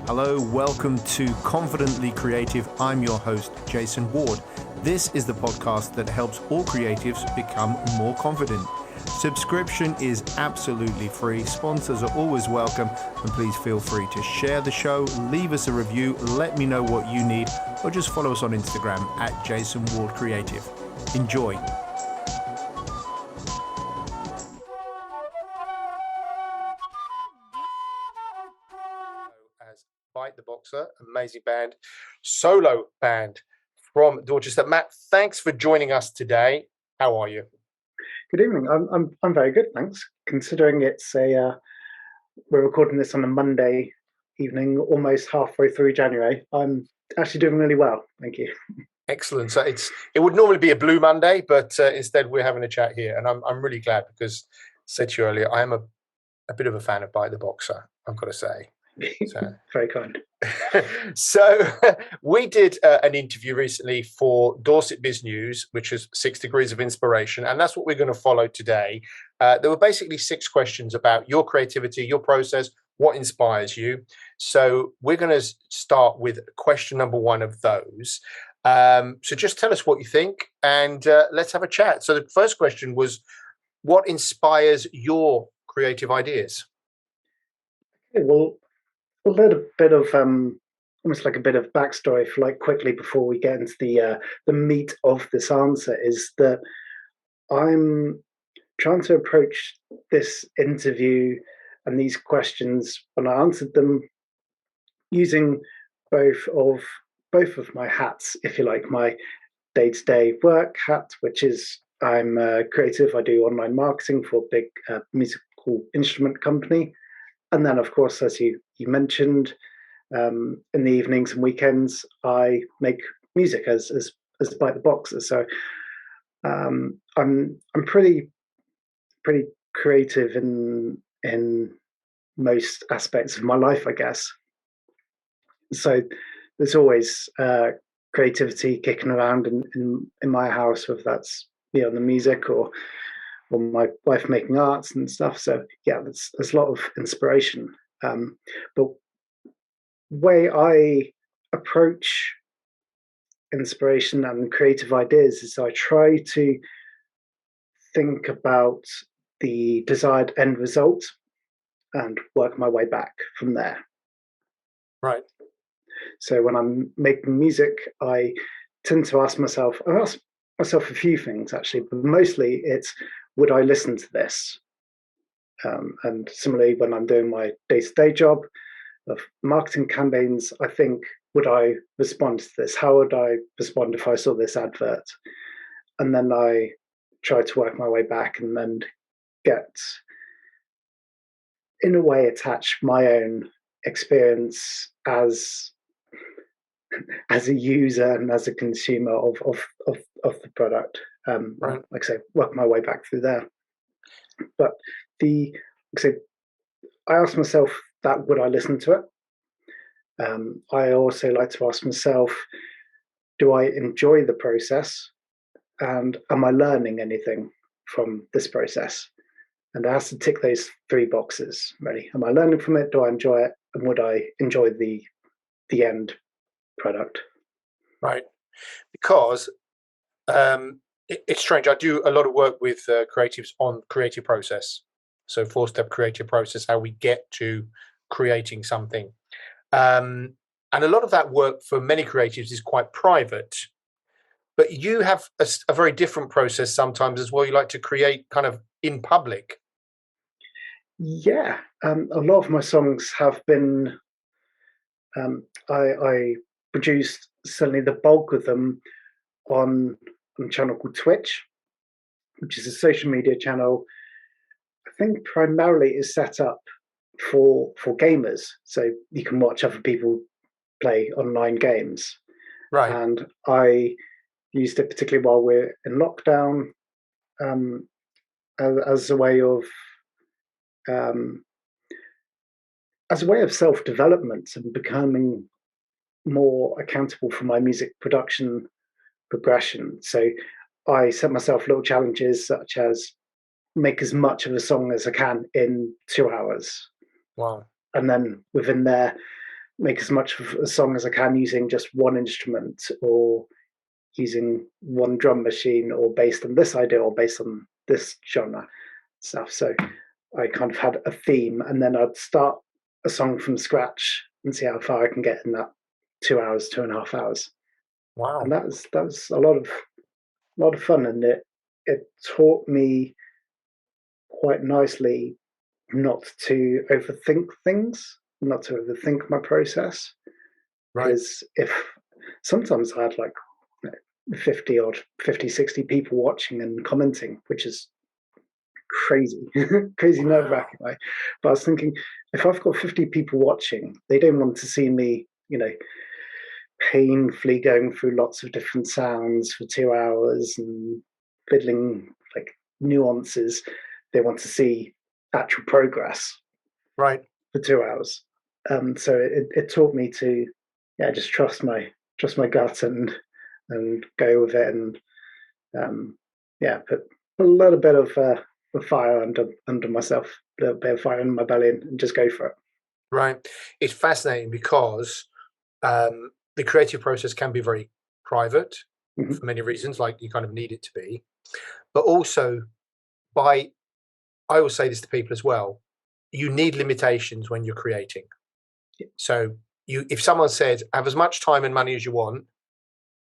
Hello, welcome to Confidently Creative. I'm your host, Jason Ward. This is the podcast that helps all creatives become more confident. Subscription is absolutely free. Sponsors are always welcome. And please feel free to share the show, leave us a review, let me know what you need, or just follow us on Instagram at JasonWardcreative. Enjoy. As bitetheboxer, amazing band, solo band from Dorchester. Matt, thanks for joining us today. How are you? Good evening. I'm very good, thanks. Considering it's we're recording this on a Monday evening, almost halfway through January. I'm actually doing really well, thank you. Excellent. So it would normally be a Blue Monday, but instead we're having a chat here, and I'm really glad because I said to you earlier, I am a bit of a fan of bitetheboxer, I've got to say. So. Very kind. So we did an interview recently for Dorset Biz News, which is 6 Degrees of Inspiration, and that's what we're going to follow today. There were basically 6 questions about your creativity, your process, what inspires you. So we're going to start with question number 1 of those. So just tell us what you think, and let's have a chat. So the first question was, what inspires your creative ideas? Okay, well, a little bit of almost like a bit of backstory, for like quickly before we get into the meat of this answer, is that I'm trying to approach this interview and these questions, and I answered them using both of my hats, if you like. My day-to-day work hat, which is I'm creative. I do online marketing for a big musical instrument company. And then, of course, as you mentioned, in the evenings and weekends, I make music as bitetheboxer. So I'm pretty creative in most aspects of my life, I guess. So there's always creativity kicking around in my house, whether that's the music or my wife making arts and stuff. So yeah, there's a lot of inspiration. But way I approach inspiration and creative ideas is I try to think about the desired end result and work my way back from there. Right. So when I'm making music, I tend to ask myself a few things, actually, but mostly it's, would I listen to this? And similarly, when I'm doing my day-to-day job of marketing campaigns, I think, would I respond to this? How would I respond if I saw this advert? And then I try to work my way back and then get, in a way, attach my own experience as a user and as a consumer of the product. Right. Like I say, work my way back through there. But I ask myself that, would I listen to it? I also like to ask myself, do I enjoy the process? And am I learning anything from this process? And I have to tick those 3 boxes, really. Am I learning from it? Do I enjoy it? And would I enjoy the end product? Right. Because it's strange. I do a lot of work with creatives on creative process. So 4-step creative process, how we get to creating something. And a lot of that work for many creatives is quite private. But you have a very different process sometimes as well. You like to create kind of in public. Yeah. A lot of my songs have been, I produced certainly the bulk of them on a channel called Twitch, which is a social media channel. I think primarily is set up for gamers, so you can watch other people play online games. Right. And I used it particularly while we're in lockdown, as a way of self-development and becoming more accountable for my music production progression. So I set myself little challenges, such as make as much of a song as I can in 2 hours. Wow. And then within there, make as much of a song as I can using just one instrument, or using one drum machine, or based on this idea, or based on this genre stuff. So I kind of had a theme, and then I'd start a song from scratch and see how far I can get in that 2 hours, 2.5 hours. And Wow. that was a lot of fun, and it taught me quite nicely not to overthink things, not to overthink my process. Right. Because if sometimes I had like 50 odd 50, 60 people watching and commenting, which is crazy, crazy nerve Wow. wracking. Right? But I was thinking, if I've got 50 people watching, they don't want to see me, painfully going through lots of different sounds for 2 hours and fiddling like nuances. They want to see actual progress Right. for 2 hours. So it taught me to, yeah, just trust my gut and go with it, and yeah, put a little bit of fire under myself, a little bit of fire in my belly, and just go for it. Right. It's fascinating because the creative process can be very private Mhm. for many reasons, like you kind of need it to be, but also by I will say this to people as well. You need limitations when you're creating. So if someone said have as much time and money as you want,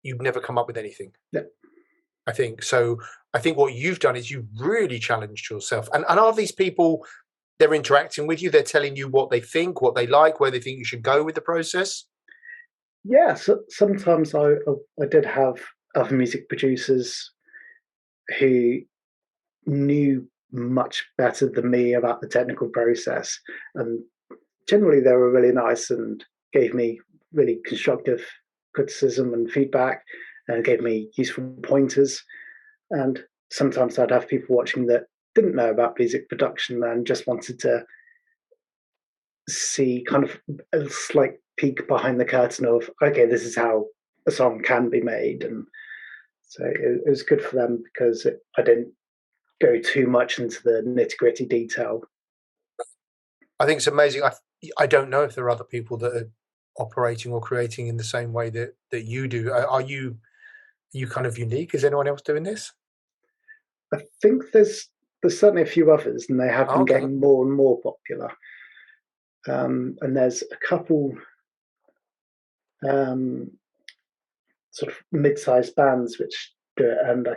you'd never come up with anything. Yeah. I think so. I think what you've done is you've really challenged yourself. And are these people they're interacting with you? They're telling you what they think, what they like, where they think you should go with the process. Yeah, so sometimes I did have other music producers who knew much better than me about the technical process, and generally they were really nice and gave me really constructive criticism and feedback, and gave me useful pointers. And sometimes I'd have people watching that didn't know about music production and just wanted to see kind of a slight peek behind the curtain of, okay, this is how a song can be made. And so it was good for them because I didn't go too much into the nitty gritty detail. I think it's amazing. I don't know if there are other people that are operating or creating in the same way that you do. Are you kind of unique? Is anyone else doing this? I think there's certainly a few others, and they have Oh, been okay. getting more and more popular. And there's a couple um, sort of mid-sized bands which do it, and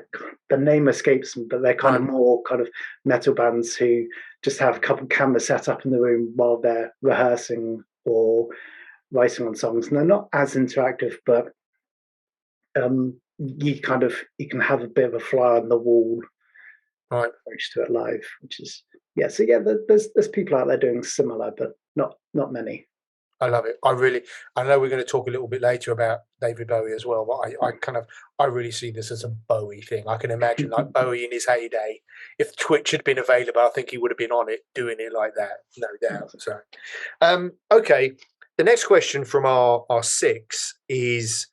the name escapes me, but they're kind of Right. more kind of metal bands who just have a couple cameras set up in the room while they're rehearsing or writing on songs, and they're not as interactive, but you can have a bit of a fly on the wall Right. approach to it live, which is, yeah. So yeah, there's people out there doing similar, but not many. I love it. I know we're going to talk a little bit later about David Bowie as well, but I really see this as a Bowie thing. I can imagine like Bowie in his heyday. If Twitch had been available, I think he would have been on it, doing it like that, no doubt. So, okay. The next question from our six is,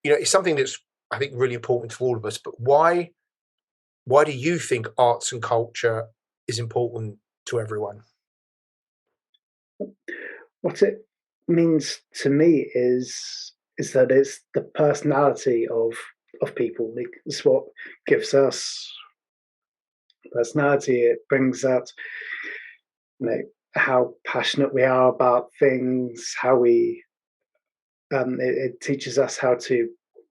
it's something that's I think really important to all of us. But why do you think arts and culture is important to everyone? What it means to me is that it's the personality of people. It's what gives us personality. It brings out, you know, how passionate we are about things, how we it teaches us how to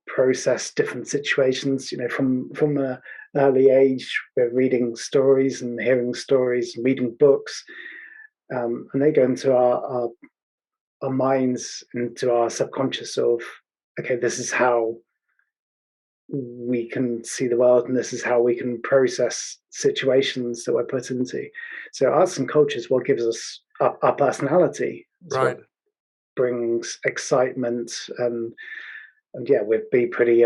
process different situations. From an early age, we're reading stories and hearing stories and reading books, and they go into our minds, into our subconscious of, okay, this is how we can see the world, and this is how we can process situations that we're put into. So arts and culture is what gives us our personality. It's what Right. brings excitement, and yeah, we'd be pretty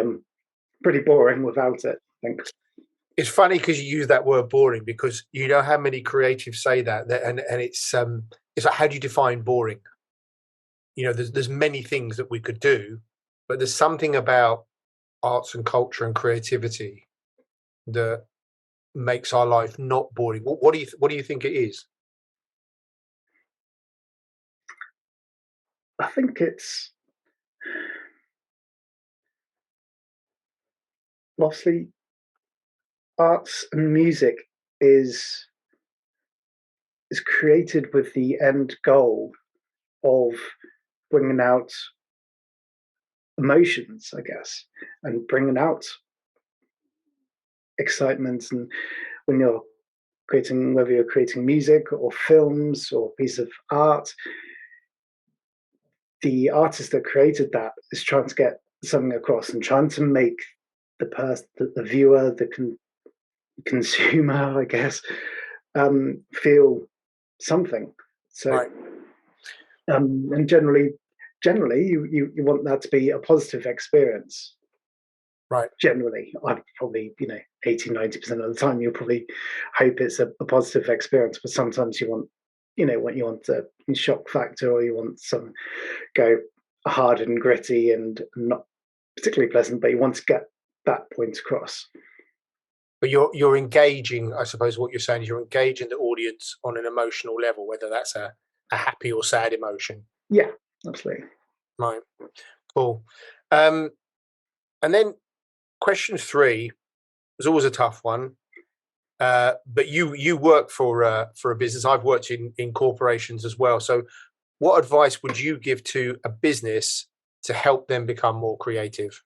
boring without it, I think. It's funny because you use that word boring because you know how many creatives say that and it's like how do you define boring? There's many things that we could do, but there's something about arts and culture and creativity that makes our life not boring. What do you think it is? I think it's mostly arts and music is is created with the end goal of bringing out emotions, I guess, and bringing out excitement. And when you're creating, whether you're creating music or films or a piece of art, the artist that created that is trying to get something across and trying to make the viewer, the consumer, I guess, feel something. So, Right. and generally, you want that to be a positive experience. Right. Generally, I'd probably, 80-90% of the time, you'll probably hope it's a positive experience, but sometimes you want, when you want a shock factor, or you want some go hard and gritty and not particularly pleasant, but you want to get that point across. But you're engaging, I suppose what you're saying is you're engaging the audience on an emotional level, whether that's a happy or sad emotion. Yeah, absolutely. Right. Cool. And then question 3 was always a tough one. But you work for a business. I've worked in corporations as well. So what advice would you give to a business to help them become more creative?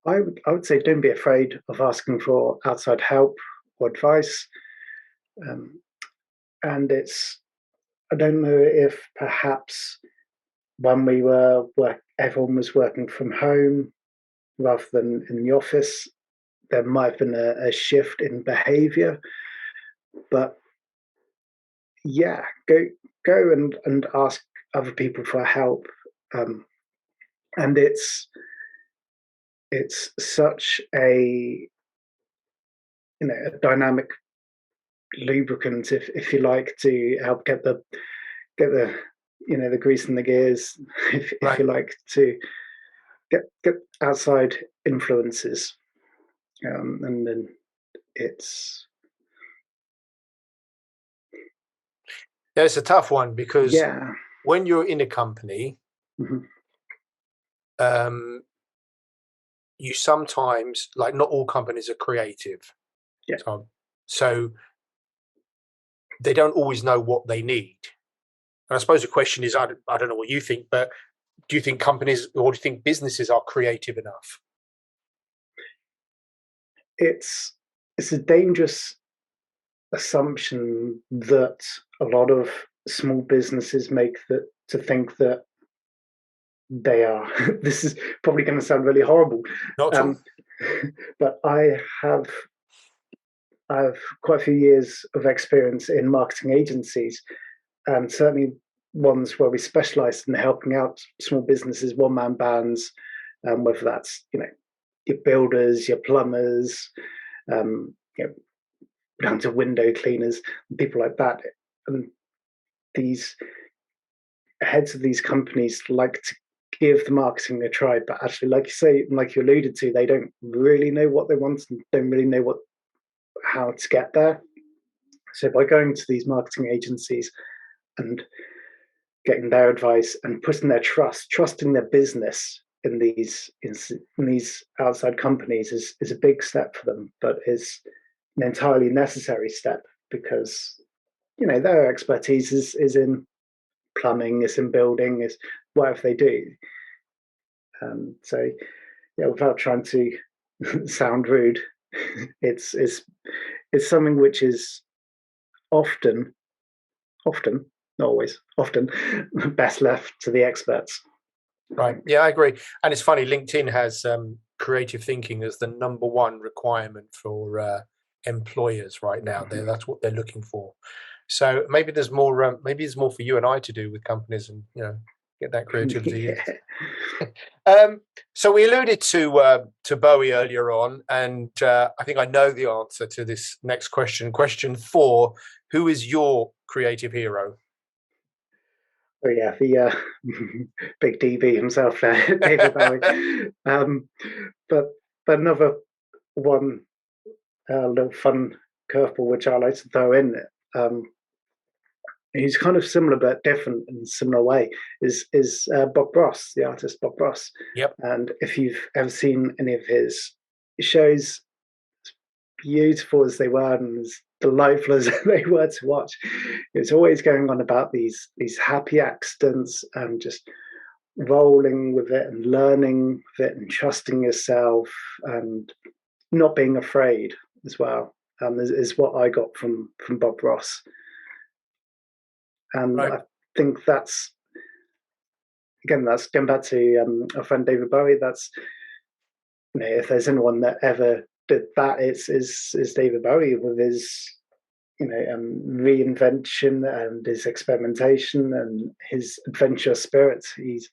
I would say don't be afraid of asking for outside help or advice. Um, and I don't know if perhaps when everyone was working from home rather than in the office, there might have been a shift in behavior. But yeah, go and ask other people for help. Um, and it's such a dynamic lubricant, if you like, to help get the the grease in the gears, if Right. you like, to get outside influences. And then it's Yeah, it's a tough one because yeah. when you're in a company, Mhm. um, you sometimes, like, not all companies are creative. Yeah. So they don't always know what they need. And I suppose the question is, I don't know what you think, but do you think companies or do you think businesses are creative enough? It's a dangerous assumption that a lot of small businesses make, that to think that they are. This is probably going to sound really horrible, Not at all. um, but I have quite a few years of experience in marketing agencies, and certainly ones where we specialise in helping out small businesses, one-man bands, whether that's your builders, your plumbers, um, down to window cleaners, people like that. And these heads of these companies like to give the marketing a try, but actually, like you say, like you alluded to, they don't really know what they want and don't really know how to get there. So by going to these marketing agencies and getting their advice and putting their trusting their business in these outside companies is a big step for them, but is an entirely necessary step, because their expertise is in plumbing, is in building, is whatever they do. So yeah, without trying to sound rude, it's it's it's something which is often, not always, often best left to the experts, I Right. think. Yeah, I agree. And it's funny, LinkedIn has creative thinking as the number one requirement for employers right now. That's what they're looking for. So maybe there's more. Maybe there's more for you and I to do with companies, and get that creativity in. Yeah. So we alluded to Bowie earlier on, and I think I know the answer to this next question. Question 4: who is your creative hero? Oh yeah, the big DB himself, David Bowie. Um, but another one, little fun curveball which I like to throw in. Um, who's kind of similar but different in a similar way, is Bob Ross, the artist Bob Ross. Yep. And if you've ever seen any of his shows, beautiful as they were and as delightful as they were to watch, it's always going on about these happy accidents and just rolling with it and learning with it and trusting yourself and not being afraid as well. Is what I got from Bob Ross, and Right. I think that's going back to our friend David Bowie. That's, if there's anyone that ever did that, it's David Bowie with his reinvention and his experimentation and his adventurous spirit. He's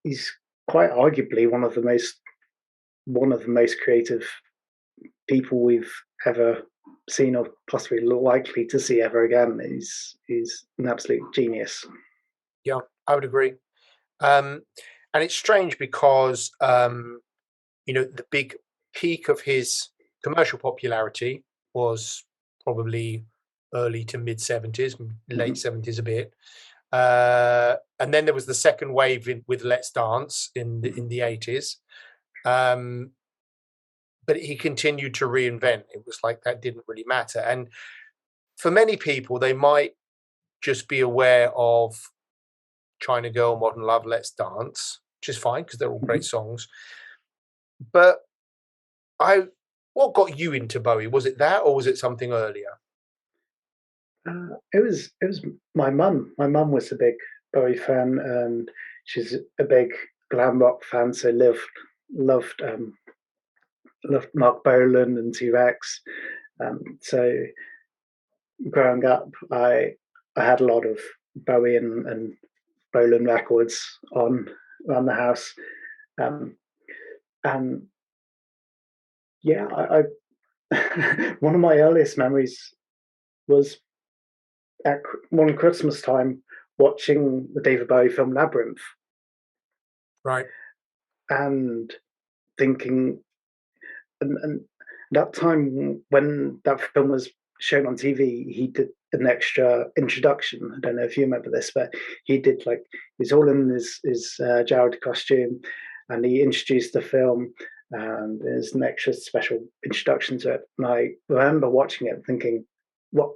he's quite arguably one of the most creative people we've ever seen or possibly likely to see ever again. He's an absolute genius. Yeah, I would agree. And it's strange because the big peak of his commercial popularity was probably early to mid 70s, late 70s a bit. And then there was the second wave with Let's Dance in the 80s. But he continued to reinvent. It was like that didn't really matter. And for many people, they might just be aware of China Girl, Modern Love, Let's Dance, which is fine because they're all great songs. But what got you into Bowie? Was it that, or was it something earlier? It was my mum. My mum was a big Bowie fan, and she's a big glam rock fan. So loved loved Mark Bolan and T-Rex. So growing up, I had a lot of Bowie and Bolan records on around the house, um, and yeah, one of my earliest memories was at one Christmas time watching the David Bowie film Labyrinth Right. and thinking, and that time when that film was shown on TV, he did an extra introduction. I don't know if you remember this, but he did he's all in his Jared costume, and he introduced the film. And there's an extra special introduction to it. And I remember watching it thinking, what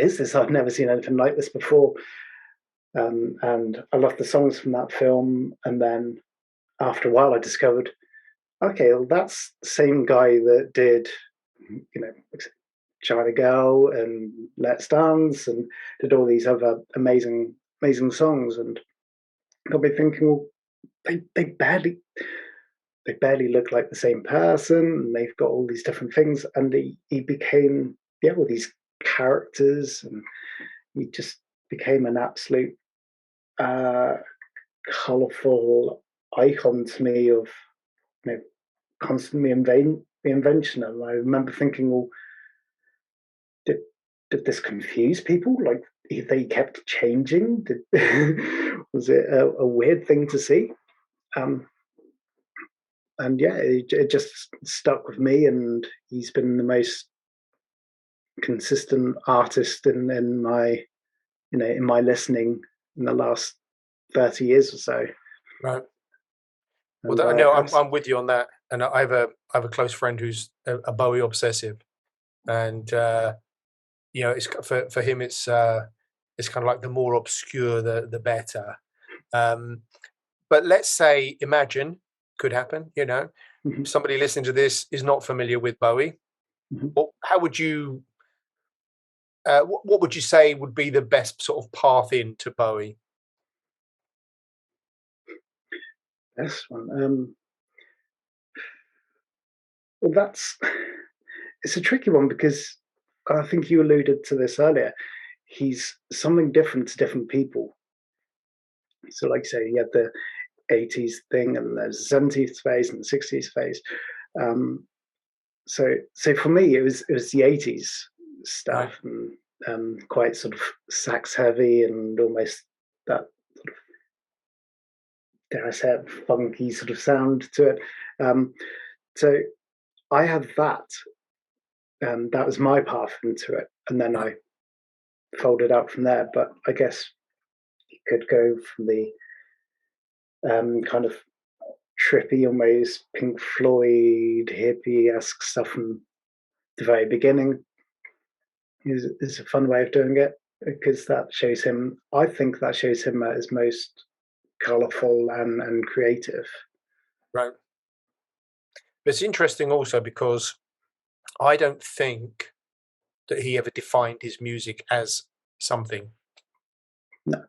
is this? I've never seen anything like this before. And I loved the songs from that film. And then after a while, I discovered, okay, well, that's the same guy that did, China Girl and Let's Dance and did all these other amazing songs. And got me thinking, well, they barely look like the same person, and they've got all these different things. And he became, all these characters, and he just became an absolute colourful icon to me of constantly reinvention. And I remember thinking, well, did this confuse people? Like they kept changing? Was it a weird thing to see? And yeah, it just stuck with me, and he's been the most consistent artist in my in my listening in the last 30 years or so. Right. And Well, no, I'm with you on that. And I have a close friend who's a Bowie obsessive, and it's for him it's kind of like the more obscure the better. But let's say, imagine, could happen. Somebody listening to this is not familiar with Bowie. Well, how would you? What would you say would be the best sort of path into Bowie? This one. Well, it's a tricky one because I think you alluded to this earlier. He's something different to different people. So, like you say, he had the 80s thing, and there's the 70s phase and the 60s phase. So for me, it was the 80s stuff, right, and quite sort of sax heavy and almost that sort of, dare I say it, funky sort of sound to it. So I had that, and that was my path into it. And then folded out from there. But I guess you could go from the kind of trippy, almost Pink Floyd hippie-esque stuff from the very beginning. Is a fun way of doing it, because that shows him. I think that shows him at his most colourful and creative. Right. But it's interesting also because I don't think that he ever defined his music as something. No.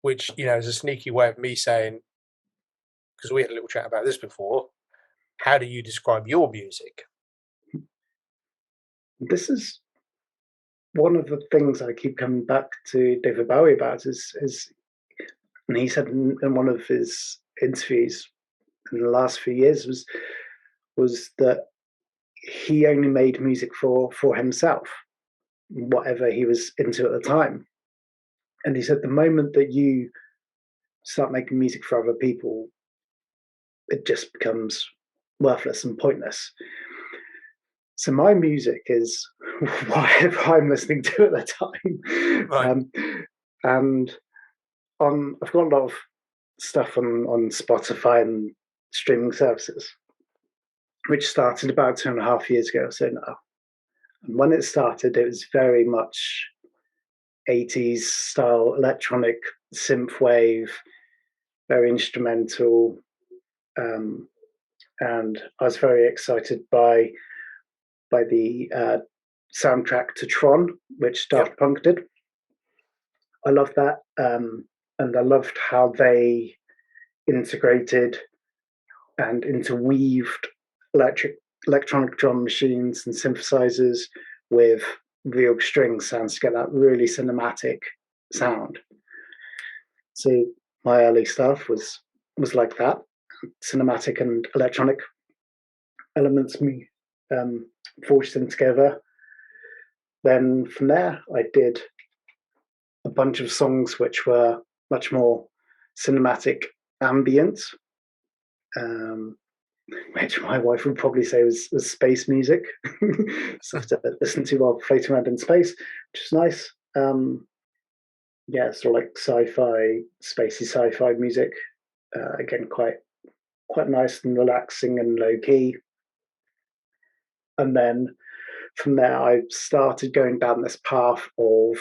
Which, you know, is a sneaky way of me saying, because we had a little chat about this before, how do you describe your music? This is one of the things I keep coming back to David Bowie about is and he said in one of his interviews in the last few years was that he only made music for himself, whatever he was into at the time. And he said the moment that you start making music for other people, it just becomes worthless and pointless. So my music is whatever I'm listening to at the time. Right. And I've got a lot of stuff on Spotify and streaming services, which started about 2.5 years ago. So now, and when it started, it was very much 80s style electronic synth wave, very instrumental. And I was very excited by the soundtrack to Tron, which Daft Punk did. I loved that, and I loved how they integrated and interweaved electronic drum machines and synthesizers with real string sounds to get that really cinematic sound. So my early stuff was like that, cinematic and electronic elements me forged them together. Then from there, I did a bunch of songs which were much more cinematic ambient, which my wife would probably say was space music. Stuff to listen to while floating around in space, which is nice. Yeah, sort of like sci-fi, spacey sci-fi music. Again, quite nice and relaxing and low key. And then from there, I started going down this path of,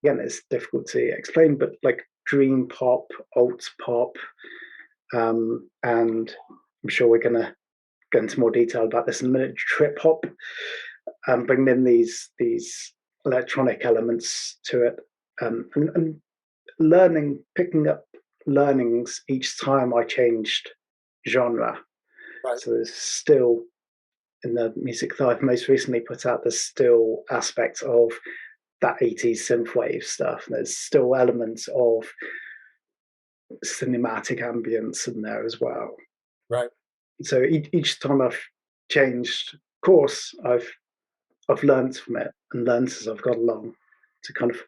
again, it's difficult to explain, but like dream pop, alt pop, and I'm sure we're going to go into more detail about this in a minute. Trip hop, bringing in these electronic elements to it, and learning, picking up learnings each time I changed genre. Right. So there's still, in the music that I've most recently put out, there's still aspects of that 80s synthwave stuff. There's still elements of cinematic ambience in there as well. Right. So each time I've changed course, I've learned from it and learned as I've got along to kind of,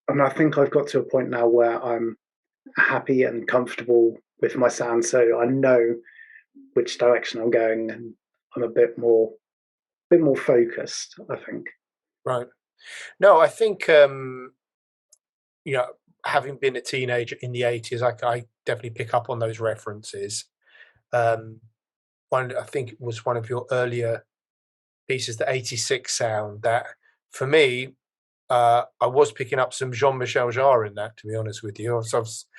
and I think I've got to a point now where I'm happy and comfortable with my sound, so I know which direction I'm going, and I'm a bit more focused, I think. Right. No, I think you know, having been a teenager in the 80s, I definitely pick up on those references. I think it was one of your earlier pieces, the 86 sound, that for me, I was picking up some Jean-Michel Jarre in that, to be honest with you.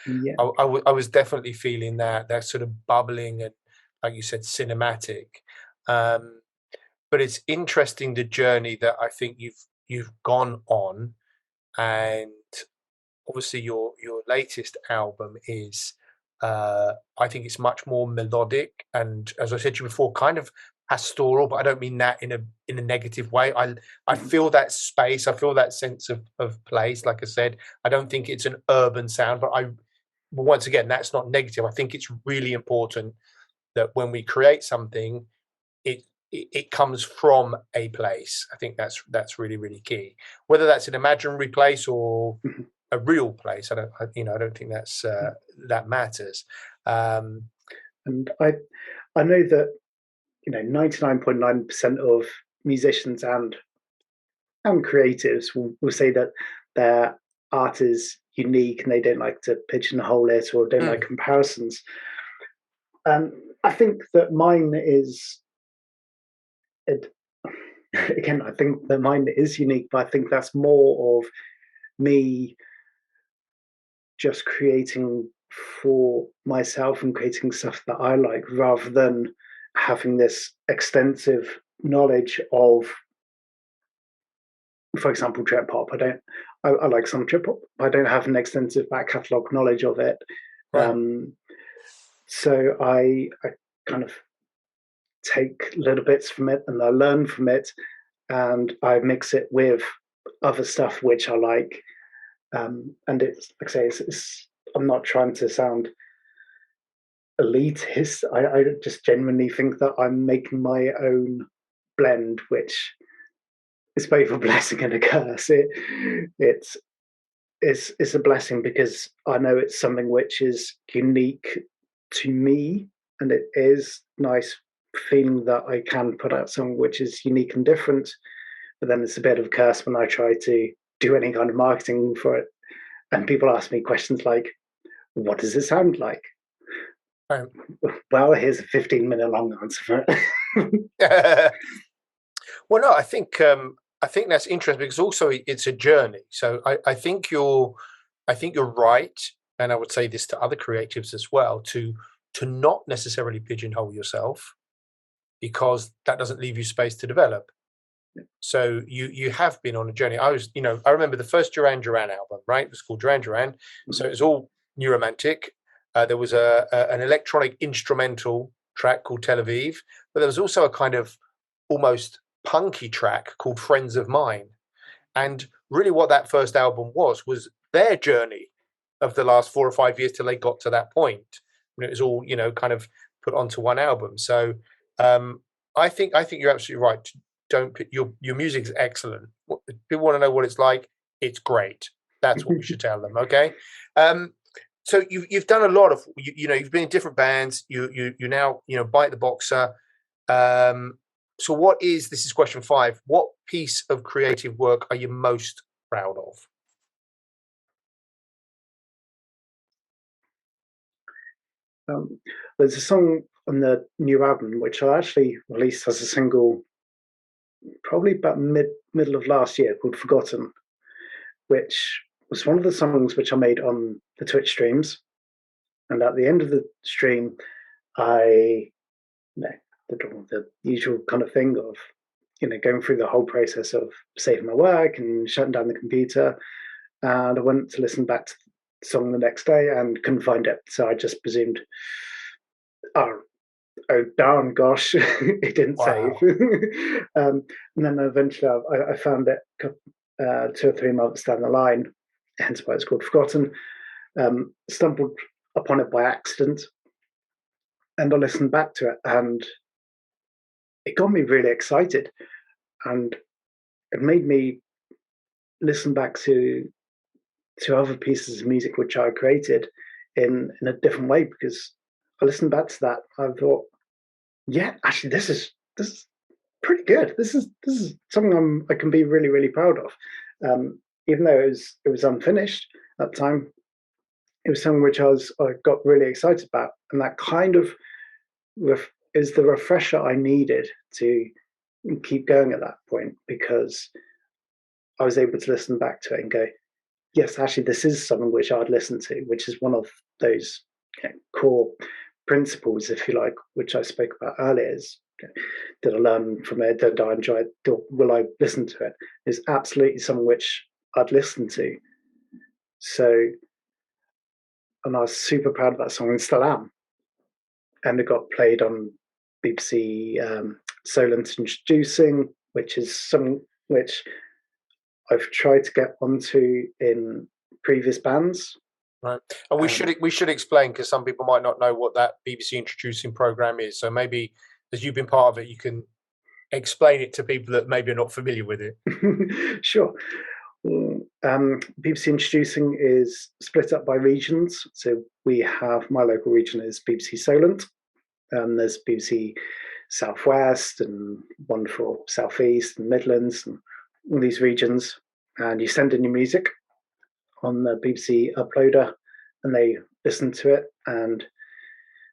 Yeah. I was definitely feeling that sort of bubbling and, like you said, cinematic. But it's interesting the journey that I think you've gone on, and obviously your latest album is I think it's much more melodic and, as I said to you before, kind of pastoral, but I don't mean that in a negative way. I feel that space, I feel that sense of place. Like I said, I don't think it's an urban sound, but once again, that's not negative. I think it's really important that when we create something, it comes from a place. I think that's really, really key. Whether that's an imaginary place or a real place, I don't think that's that matters. And I know that 99.9% of musicians and creatives will say that their art is unique and they don't like to pigeonhole it or don't like comparisons. I think that mine is it, again. I think that mine is unique, but I think that's more of me just creating for myself and creating stuff that I like, rather than having this extensive knowledge of, for example, trip hop. I like some trip hop. I don't have an extensive back catalogue knowledge of it. Right. So I kind of take little bits from it and I learn from it, and I mix it with other stuff which I like. And it's like I say, I'm not trying to sound elitist. I just genuinely think that I'm making my own blend, which is both a blessing and a curse. It's a blessing because I know it's something which is unique to me, and it is nice feeling that I can put out something which is unique and different. But then it's a bit of a curse when I try to do any kind of marketing for it, and people ask me questions like, "What does it sound like?" Right. Well, here's a 15-minute long answer for it. Well, no, I think that's interesting because also it's a journey. So I think you're right, and I would say this to other creatives as well, to not necessarily pigeonhole yourself, because that doesn't leave you space to develop. So you have been on a journey. I remember the first Duran Duran album, right? It was called Duran Duran. So it was all new romantic. There was an electronic instrumental track called Tel Aviv, but there was also a kind of almost punky track called Friends of Mine. And really what that first album was their journey of the last 4 or 5 years till they got to that point. And it was all, kind of put onto one album. So I think you're absolutely right. Don't put your music is excellent. People want to know what it's like. It's great. That's what we should tell them. Okay. So you've done a lot of, you've been in different bands. You now, Bite the Boxer. So this is question 5. What piece of creative work are you most proud of? There's a song on the new album which I actually released as a single probably about middle of last year, called Forgotten, which was one of the songs which I made on the Twitch streams. And at the end of the stream, I did the usual kind of thing of going through the whole process of saving my work and shutting down the computer. And I went to listen back to the song the next day and couldn't find it. So I just presumed, oh darn gosh, it didn't Wow. save. And then eventually I found it 2 or 3 months down the line, hence why it's called Forgotten. Stumbled upon it by accident, and I listened back to it, and it got me really excited, and it made me listen back to other pieces of music which I created in a different way, because I listened back to that. I thought, yeah, actually, this is pretty good. This is something I can be really, really proud of. Even though it was unfinished at the time, it was something which I got really excited about, and that kind of is the refresher I needed to keep going at that point, because I was able to listen back to it and go, yes, actually, this is something which I'd listen to, which is one of those core principles, if you like, which I spoke about earlier. Is, did I learn from it? Did I enjoy it? Will I listen to it? Is absolutely something which I'd listen to. So, and I was super proud of that song and still am. And it got played on BBC Solent Introducing, which is something which I've tried to get onto in previous bands. Right, and we should explain, because some people might not know what that BBC Introducing program is. So maybe, as you've been part of it, you can explain it to people that maybe are not familiar with it. Sure. BBC Introducing is split up by regions. So we have, my local region is BBC Solent. There's BBC Southwest and one for Southeast and Midlands and all these regions. And you send in your music on the BBC uploader, and they listen to it, and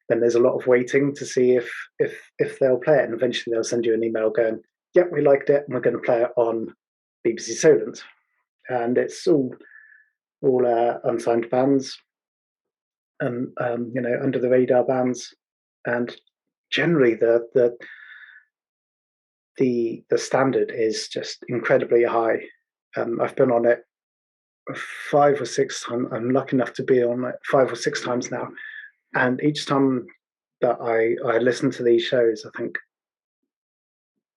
then there's a lot of waiting to see if they'll play it, and eventually they'll send you an email going, "Yep, we liked it, and we're going to play it on BBC Solent." And it's all unsigned bands and under the radar bands, and generally the standard is just incredibly high. I've been on it 5 or 6 times. I'm lucky enough to be on it 5 or 6 times now, and each time that I listen to these shows, I think,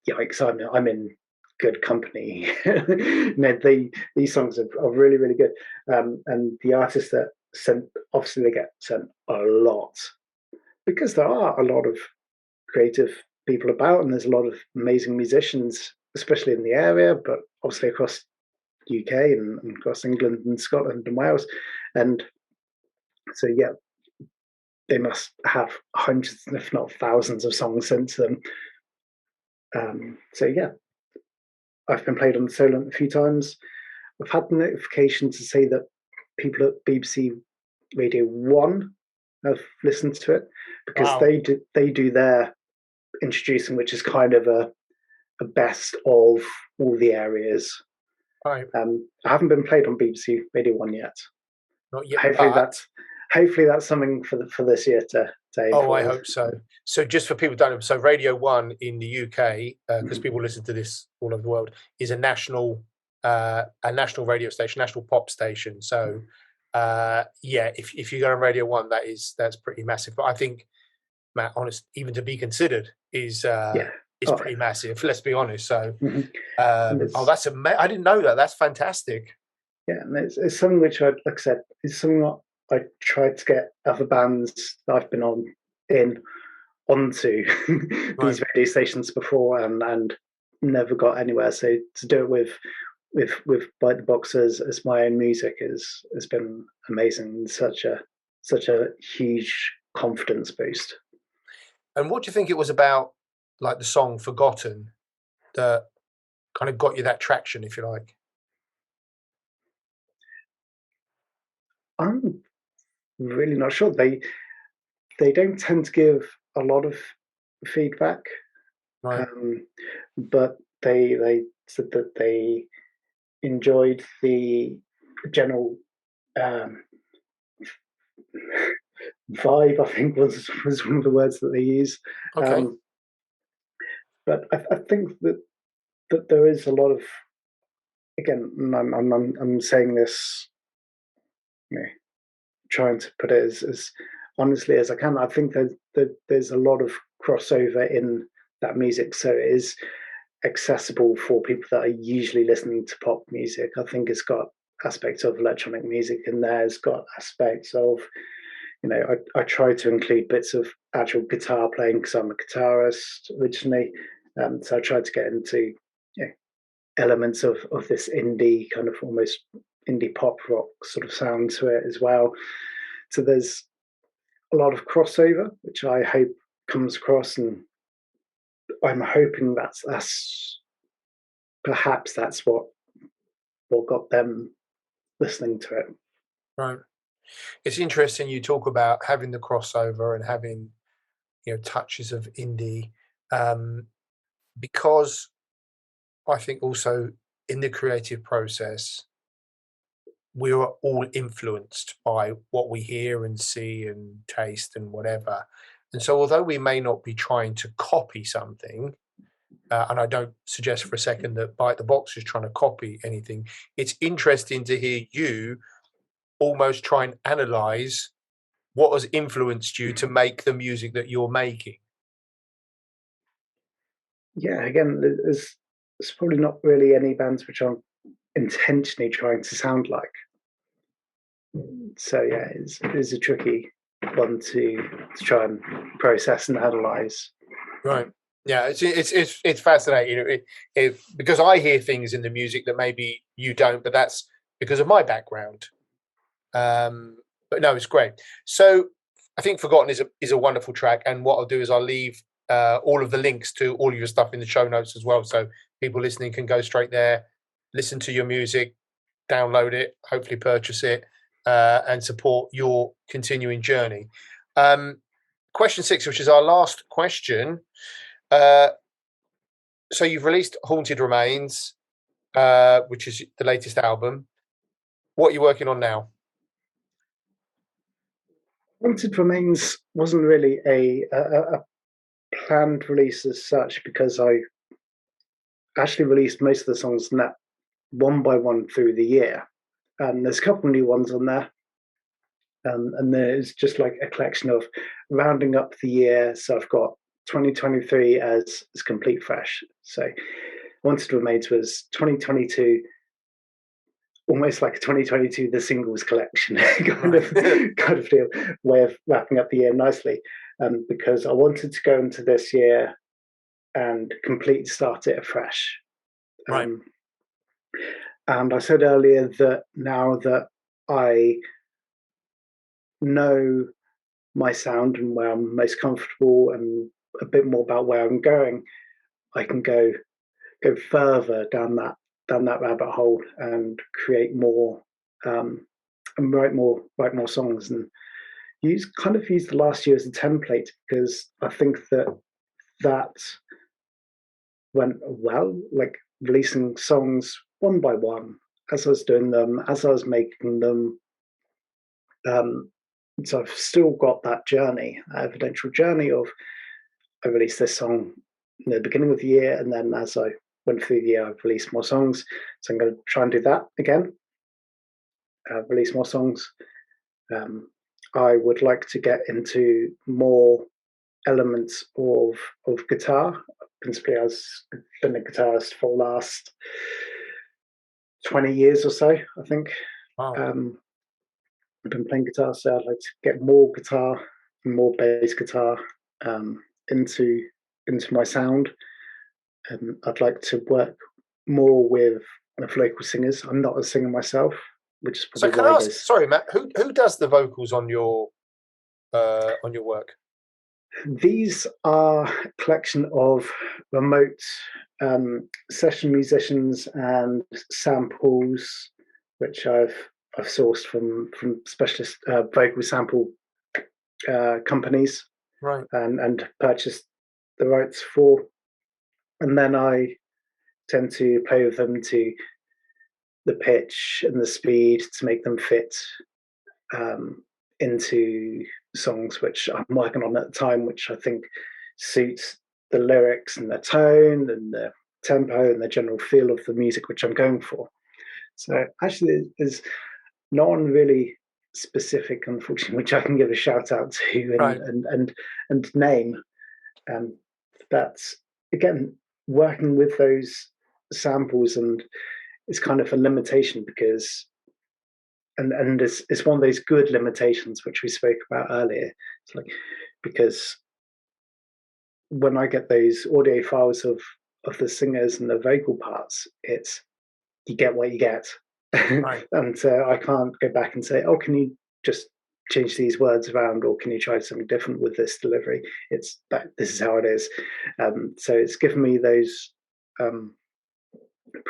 yikes, I'm in good company. These songs are really, really good, and the artists that sent, obviously they get sent a lot because there are a lot of creative people about, and there's a lot of amazing musicians, especially in the area, but obviously across UK and across England and Scotland and Wales. And so, yeah, they must have hundreds, if not thousands, of songs sent to them. So, yeah, I've been played on the Solent a few times. I've had the notification to say that people at BBC Radio 1 have listened to it, because Wow. they do their introducing, which is kind of a best of all the areas. Right. I haven't been played on BBC Radio 1 yet. Not yet. Hopefully that's something for this year to aim for. I hope so. So just for people who don't know, so Radio 1 in the UK, because people listen to this all over the world, is a national radio station, national pop station. So if you go on Radio 1, that's pretty massive. But I think, Matt, honest, even to be considered is pretty massive. Let's be honest. So, that's amazing. I didn't know that. That's fantastic. Yeah, and it's something which like I said, it's something that I tried to get other bands that I've been onto these radio stations before, and never got anywhere. So to do it with bitetheboxer as my own music has been amazing. Such a huge confidence boost. And what do you think it was about, like the song "Forgotten," that kind of got you that traction, if you like? I'm really not sure. They don't tend to give a lot of feedback, Right. But they said that they enjoyed the general vibe, I think was one of the words that they use. Okay. But I think that there is a lot of, again, I'm saying this, trying to put it as honestly as I can. I think that there's a lot of crossover in that music, so it is accessible for people that are usually listening to pop music. I think it's got aspects of electronic music in there. It's got aspects of, I try to include bits of actual guitar playing because I'm a guitarist originally. So I tried to get into elements of this indie kind of almost indie pop rock sort of sound to it as well. So there's a lot of crossover, which I hope comes across, and I'm hoping that's perhaps that's what got them listening to it. Right. It's interesting you talk about having the crossover and having, touches of indie, because I think also in the creative process, we are all influenced by what we hear and see and taste and whatever. And so although we may not be trying to copy something, and I don't suggest for a second that bitetheboxer is trying to copy anything, it's interesting to hear you almost try and analyze what has influenced you to make the music that you're making. Yeah, again, there's probably not really any bands which I'm intentionally trying to sound like. So yeah, it's a tricky one to try and process and analyze. Right. Yeah, it's fascinating. Because I hear things in the music that maybe you don't, but that's because of my background. But no, it's great. So I think "Forgotten" is a wonderful track, and what I'll do is I'll leave all of the links to all of your stuff in the show notes as well, so people listening can go straight there, listen to your music, download it, hopefully purchase it, and support your continuing journey. Question 6, which is our last question. So you've released Haunted Remains, which is the latest album. What are you working on now? Haunted Remains wasn't really a planned release as such, because I actually released most of the songs one by one through the year. There's a couple of new ones on there. And there's just like a collection of rounding up the year. So I've got 2023 as complete fresh. So Wanted Remains was 2022, almost like a 2022 the singles collection kind of deal, way of wrapping up the year nicely. Because I wanted to go into this year and completely start it afresh. Right. And I said earlier that now that I know my sound and where I'm most comfortable and a bit more about where I'm going, I can go further down that rabbit hole and create more, and write more songs, and use the last year as a template, because I think that went well, like releasing songs one by one as I was doing them, as I was making them. So I've still got that journey, evidential journey of I released this song in the beginning of the year, and then as I went through the year, I've released more songs. So I'm going to try and do that again, release more songs. I would like to get into more elements of guitar. Principally, I've been a guitarist for the last 20 years or so, I think. Wow. I've been playing guitar, so I'd like to get more guitar and more bass guitar into my sound. I'd like to work more with local singers. I'm not a singer myself, which is probably So can I ask, sorry, Matt, who does the vocals on your work? These are a collection of remote session musicians and samples, which I've sourced from specialist vocal sample companies, Right. and purchased the rights for, and then I tend to play with them to the pitch and the speed to make them fit into songs which I'm working on at the time, which I think suits the lyrics and the tone and the tempo and the general feel of the music which I'm going for. So actually, there's no one really specific, unfortunately, which I can give a shout out to and name. That's again working with those samples, and it's kind of a limitation because and it's one of those good limitations which we spoke about earlier. It's like, because when I get those audio files of the singers and the vocal parts, it's you get what you get. Right. And I can't go back and say, oh, can you just change these words around, or can you try something different with this delivery? It's that this is how it is. So it's given me those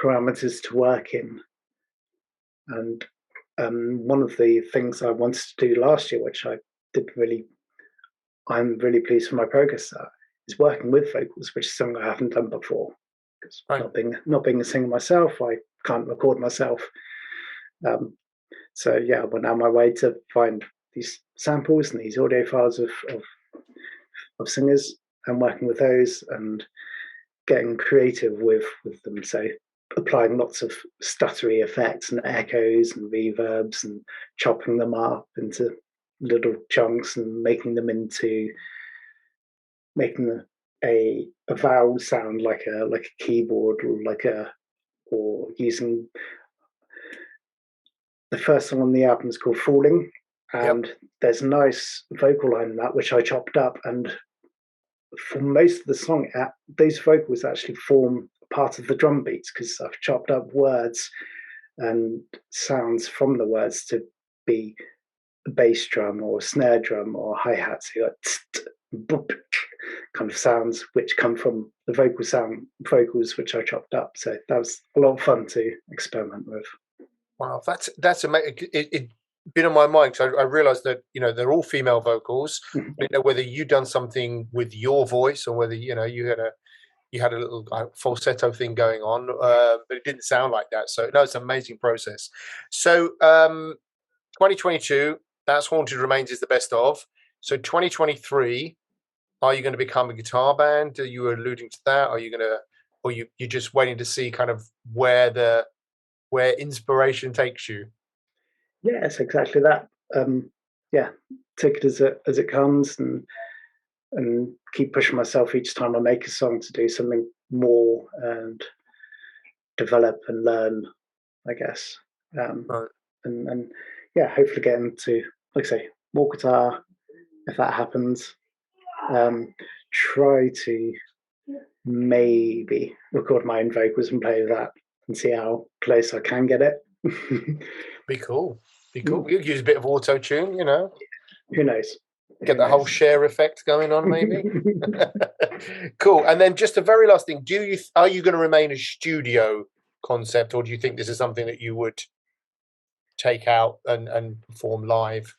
parameters to work in. And one of the things I wanted to do last year, which I'm really pleased with my progress at, is working with vocals, which is something I haven't done before. Because not being a singer myself, I can't record myself. So yeah, I'm on my way to find these samples and these audio files of singers, and working with those and getting creative with them. So applying lots of stuttery effects and echoes and reverbs and chopping them up into little chunks and making a vowel sound like a keyboard, or using the first song on the album is called Falling, and there's a nice vocal line in that which I chopped up, and for most of the song, those vocals actually form part of the drum beats, because I've chopped up words and sounds from the words to be a bass drum or a snare drum or hi-hat. So like, kind of sounds which come from the vocals which I chopped up. So that was a lot of fun to experiment with. Wow, that's amazing. It been on my mind because I realised that they're all female vocals. I didn't know whether you'd done something with your voice or whether you had a little falsetto thing going on, but it didn't sound like that. So no, it's an amazing process. So 2022, that's Haunted Remains is the best of. So 2023, are you going to become a guitar band? Are you alluding to that? Are you going to, or you're just waiting to see kind of where inspiration takes you? Yes, exactly that. Take it as it comes, and keep pushing myself each time I make a song to do something more and develop and learn, I guess. Right. And hopefully get into, like I say, more guitar if that happens. Try to maybe record my own vocals and play with that and see how close I can get it. Be cool. You use a bit of auto tune, Who knows? Get the whole share effect going on, maybe. Cool. And then just a very last thing: are you going to remain a studio concept, or do you think this is something that you would take out and perform live?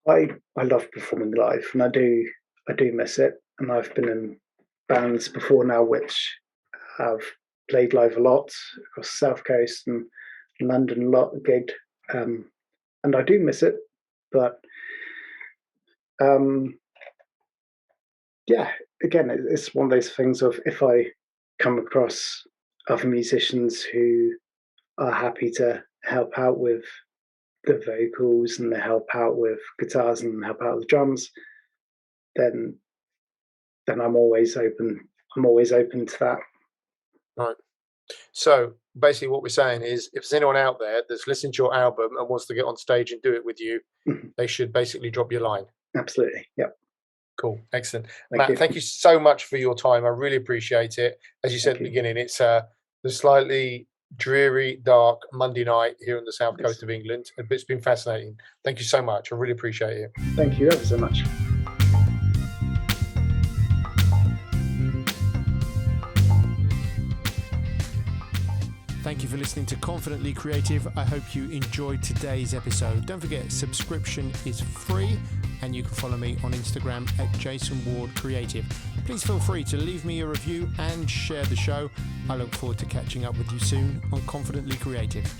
I love performing live, and I do miss it. And I've been in bands before now which have played live a lot across the South Coast and London a lot, gigged, and I do miss it. But again, it's one of those things of, if I come across other musicians who are happy to help out with the vocals and they help out with guitars and help out with drums, then I'm always open. I'm always open to that. Right. So basically what we're saying is, if there's anyone out there that's listened to your album and wants to get on stage and do it with you, they should basically drop your line. Absolutely. Yep. Cool. Excellent. Matt, thank you so much for your time. I really appreciate it. As you said at the beginning, it's the slightly dreary, dark Monday night here on the south coast of England. It's been fascinating. Thank you so much. I really appreciate it. Thank you ever so much. Thank you for listening to Confidently Creative. I hope you enjoyed today's episode. Don't forget, subscription is free, and you can follow me on Instagram at JasonWardCreative. Please feel free to leave me a review and share the show. I look forward to catching up with you soon on Confidently Creative.